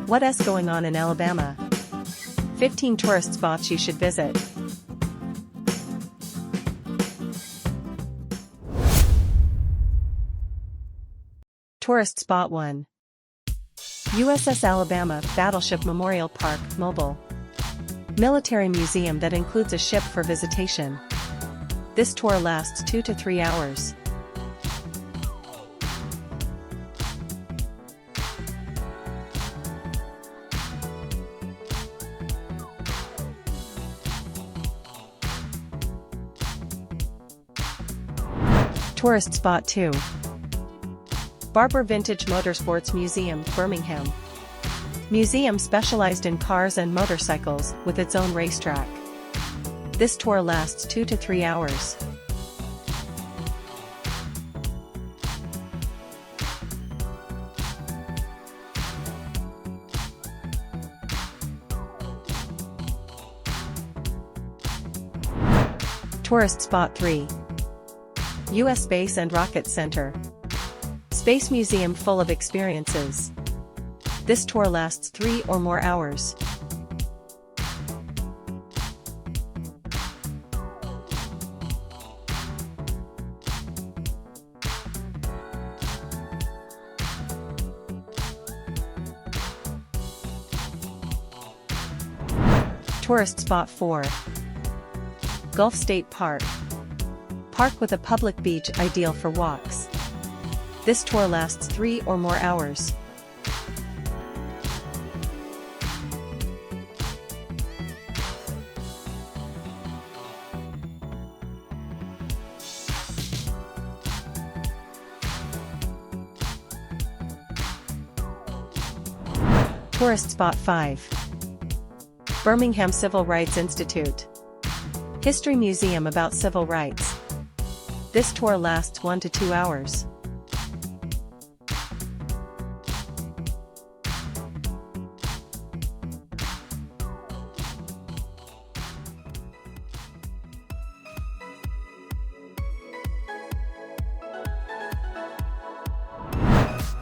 What's going on in Alabama? 15 tourist spots you should visit. Tourist Spot 1. USS Alabama Battleship Memorial Park, Mobile. Military museum that includes a ship for visitation. This tour lasts 2 to 3 hours. Tourist Spot 2. Barber Vintage Motorsports Museum, Birmingham. Museum specialized in cars and motorcycles, with its own racetrack. This tour lasts 2 to 3 hours. Tourist Spot 3. U.S. Space and Rocket Center. Space museum full of experiences. This tour lasts 3 or more hours. Tourist Spot 4. Gulf State Park. Park with a public beach ideal for walks. This tour lasts 3 or more hours. Tourist Spot 5. Birmingham Civil Rights Institute. History museum about civil rights. This tour lasts 1 to 2 hours.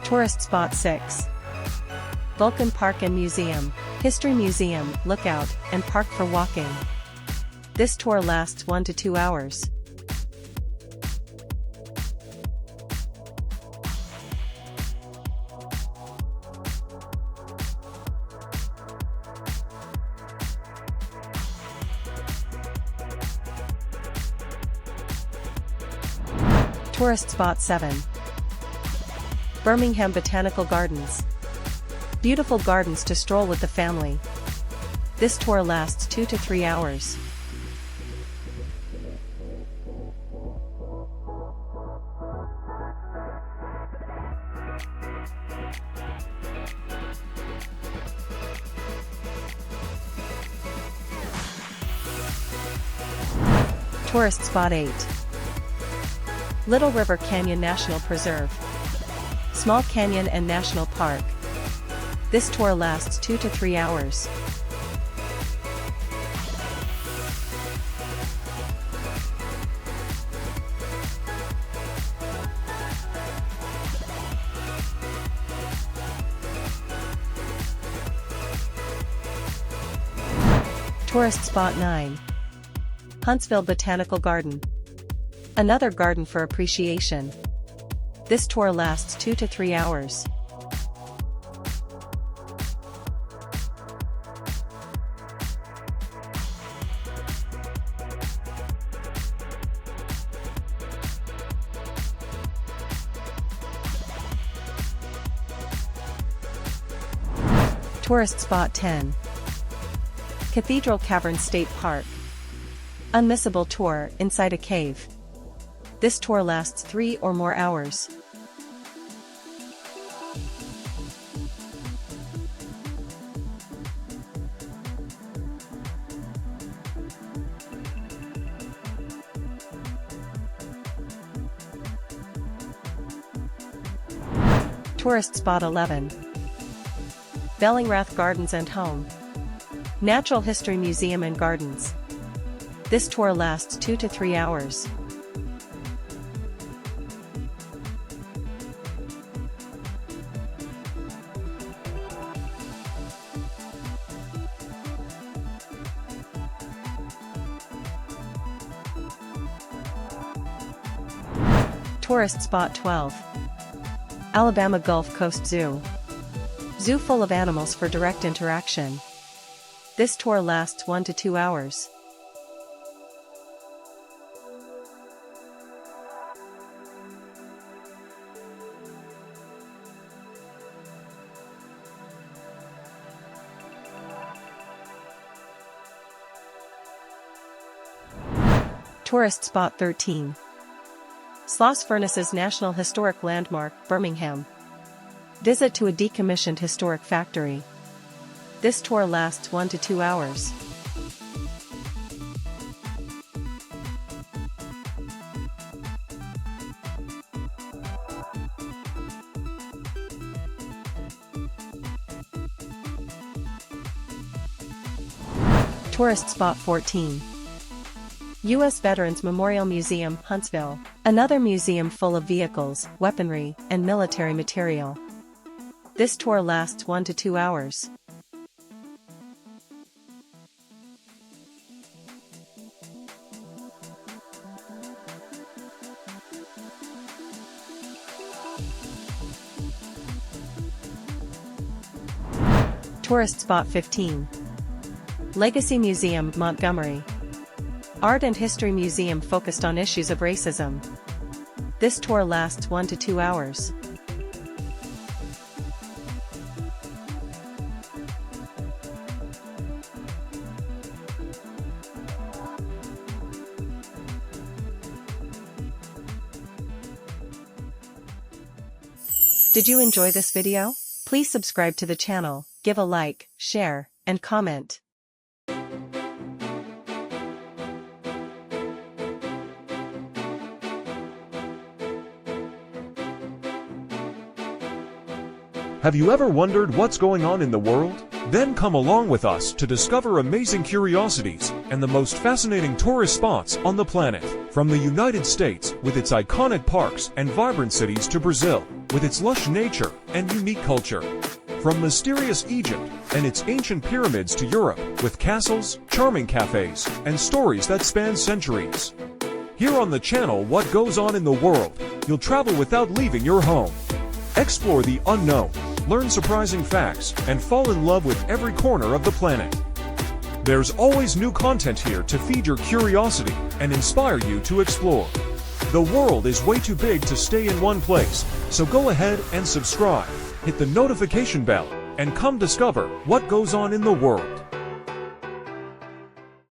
Tourist Spot 6. Vulcan Park and Museum, History Museum, Lookout, and Park for walking. This tour lasts 1 to 2 hours. Tourist Spot 7. Birmingham Botanical Gardens. Beautiful gardens to stroll with the family. This tour lasts 2 to 3 hours. Tourist Spot 8. Little River Canyon National Preserve. Small Canyon and National Park. This tour lasts 2 to 3 hours. Tourist Spot 9. Huntsville Botanical Garden. Another garden for appreciation. This tour lasts 2 to 3 hours. Tourist Spot 10. Cathedral Cavern State Park. Unmissable tour inside a cave. This tour lasts 3 or more hours. Tourist Spot 11. Bellingrath Gardens and Home. Natural History Museum and Gardens. This tour lasts 2 to 3 hours. Tourist Spot 12. Alabama Gulf Coast Zoo. Zoo full of animals for direct interaction. This tour lasts 1 to 2 hours. Tourist Spot 13. Sloss Furnaces National Historic Landmark, Birmingham. Visit to a decommissioned historic factory. This tour lasts 1 to 2 hours. Tourist Spot 14. U.S. Veterans Memorial Museum, Huntsville. Another museum full of vehicles, weaponry, and military material. This tour lasts 1 to 2 hours. Tourist Spot 15. Legacy Museum, Montgomery. Art and History Museum focused on issues of racism. This tour lasts 1 to 2 hours. Did you enjoy this video? Please subscribe to the channel, give a like, share, and comment. Have you ever wondered what's going on in the world? Then come along with us to discover amazing curiosities and the most fascinating tourist spots on the planet. From the United States, with its iconic parks and vibrant cities, to Brazil, with its lush nature and unique culture. From mysterious Egypt and its ancient pyramids to Europe, with castles, charming cafes, and stories that span centuries. Here on the channel What Goes On in the World, you'll travel without leaving your home. Explore the unknown, learn surprising facts, and fall in love with every corner of the planet. There's always new content here to feed your curiosity and inspire you to explore. The world is way too big to stay in one place, so go ahead and subscribe, hit the notification bell, and come discover what goes on in the world.